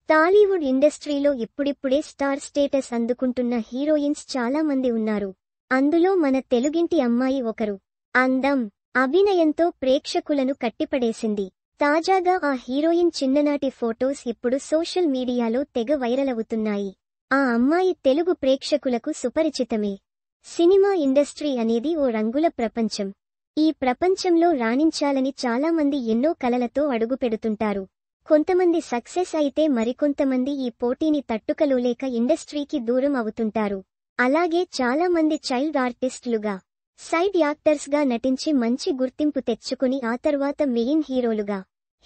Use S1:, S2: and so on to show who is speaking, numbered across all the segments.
S1: టాలీవుడ్ ఇండస్ట్రీలో ఇప్పుడిప్పుడే star status అందుకుంటున్న heroines చాలా మంది ఉన్నారు. అందులో మన తెలుగింటి అమ్మాయి ఒకరు. అందం, అభినయంతో ప్రేక్షకులను కట్టిపడేసింది. తాజాగా ఆ హీరోయిన్ చిన్ననాటి ఫోటోస్ ఇప్పుడు సోషల్ మీడియాలో తెగ వైరల్ అవుతున్నాయి. ఆ అమ్మాయి తెలుగు ప్రేక్షకులకు సుపరిచితమే. సినిమా ఇండస్ట్రీ అనేది ఓ రంగుల ప్రపంచం. ఈ ప్రపంచంలో రాణించాలని చాలామంది ఎన్నో కలలతో అడుగుపెడుతుంటారు. కొంతమంది సక్సెస్ అయితే మరికొంతమంది ఈ పోటీని తట్టుకలోలేక ఇండస్ట్రీకి దూరం అవుతుంటారు. అలాగే చాలా మంది చైల్డ్ ఆర్టిస్టులుగా, సైడ్ యాక్టర్స్గా నటించి మంచి గుర్తింపు తెచ్చుకుని ఆ తర్వాత మెయిన్ హీరోలుగా,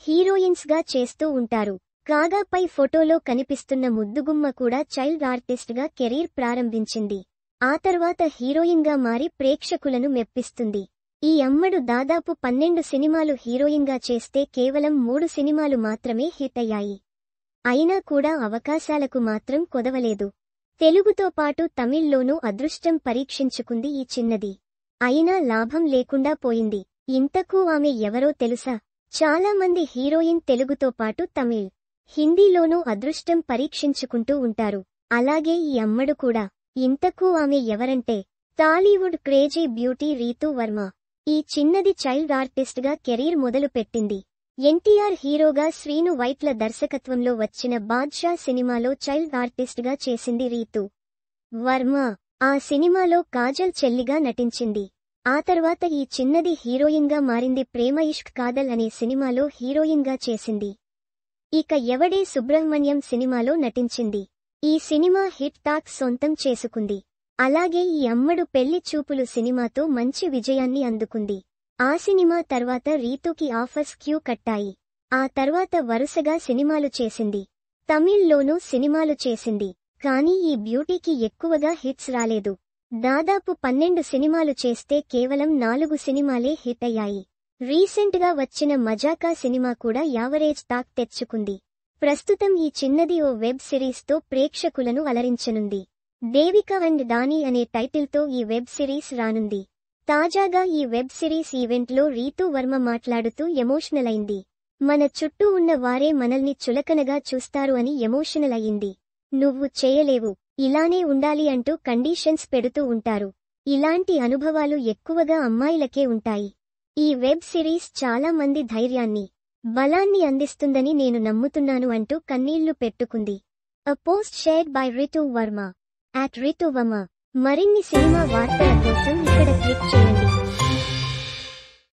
S1: హీరోయిన్స్గా చేస్తూ ఉంటారు. కాగా పై ఫోటోలో కనిపిస్తున్న ముద్దుగుమ్మ కూడా చైల్డ్ ఆర్టిస్ట్గా కెరీర్ ప్రారంభించింది. ఆ తర్వాత హీరోయిన్గా మారి ప్రేక్షకులను మెప్పిస్తుంది. ఈ అమ్మడు దాదాపు 12 సినిమాలు హీరోయిన్గా చేస్తే కేవలం 3 సినిమాలు మాత్రమే హిట్ అయ్యాయి. అయినా కూడా అవకాశాలకు మాత్రం కొదవలేదు. తెలుగుతో పాటు తమిళ్లోనూ అదృష్టం పరీక్షించుకుంది ఈ చిన్నది. అయినా లాభం లేకుండా పోయింది. ఇంతకూ ఆమె ఎవరో తెలుసా? చాలా మంది హీరోయిన్ తెలుగుతో పాటు తమిళ్, హిందీలోనూ అదృష్టం పరీక్షించుకుంటూ ఉంటారు. అలాగే ఈ అమ్మడు కూడా. ఇంతకూ ఆమె ఎవరంటే టాలీవుడ్ క్రేజీ బ్యూటీ రీతూ వర్మ. ఈ చిన్నది చైల్డ్ ఆర్టిస్ట్గా కెరీర్ మొదలు పెట్టింది. ఎన్టీఆర్ హీరోగా శ్రీను వైట్ల దర్శకత్వంలో వచ్చిన బాద్షా సినిమాలో చైల్డ్ ఆర్టిస్ట్గా చేసింది రీతూ వర్మ. ఆ సినిమాలో కాజల్ చెల్లిగా నటించింది. ఆ తర్వాత ఈ చిన్నది హీరోయిన్గా మారింది. ప్రేమ ఇష్క్ కాదల్ అనే సినిమాలో హీరోయిన్గా చేసింది. ఇక ఎవడే సుబ్రహ్మణ్యం సినిమాలో నటించింది. ఈ సినిమా హిట్ టాక్ సొంతం చేసుకుంది. అలాగే ఈ అమ్మడు పెళ్లి చూపులు సినిమాతో మంచి విజయాన్ని అందుకుంది. ఆ సినిమా తర్వాత రీతూకి ఆఫర్స్ క్యూ కట్టాయి. ఆ తర్వాత వరుసగా సినిమాలు చేసింది. తమిళ్లోనూ సినిమాలు చేసింది. కానీ ఈ బ్యూటీకి ఎక్కువగా హిట్స్ రాలేదు. దాదాపు 12 సినిమాలు చేస్తే కేవలం 4 సినిమాలే హిట్ అయ్యాయి. రీసెంట్గా వచ్చిన మజాకా సినిమా కూడా యావరేజ్ టాక్ తెచ్చుకుంది. ప్రస్తుతం ఈ చిన్నది ఓ వెబ్ సిరీస్తో ప్రేక్షకులను అలరించనుంది. దేవిక అండ్ డానీ అనే టైటిల్తో ఈ వెబ్ సిరీస్ రానుంది. తాజాగా ఈ వెబ్ సిరీస్ ఈవెంట్లో రీతూ వర్మ మాట్లాడుతూ ఎమోషనల్ అయింది. మన చుట్టూ ఉన్న వారే మనల్ని చులకనగా చూస్తారు అని ఎమోషనల్ అయ్యింది. నువ్వు చేయలేవు, ఇలానే ఉండాలి అంటూ కండీషన్స్ పెడుతూ ఉంటారు. ఇలాంటి అనుభవాలు ఎక్కువగా అమ్మాయిలకే ఉంటాయి. ఈ వెబ్ సిరీస్ చాలా మంది ధైర్యాన్ని, బలాన్ని అందిస్తుందని నేను నమ్ముతున్నాను అంటూ కన్నీళ్లు పెట్టుకుంది. A post shared by Ritu Verma @RituVarma. మరిన్ని సినిమా వార్తల కోసం ఇక్కడ క్లిక్ చేయండి.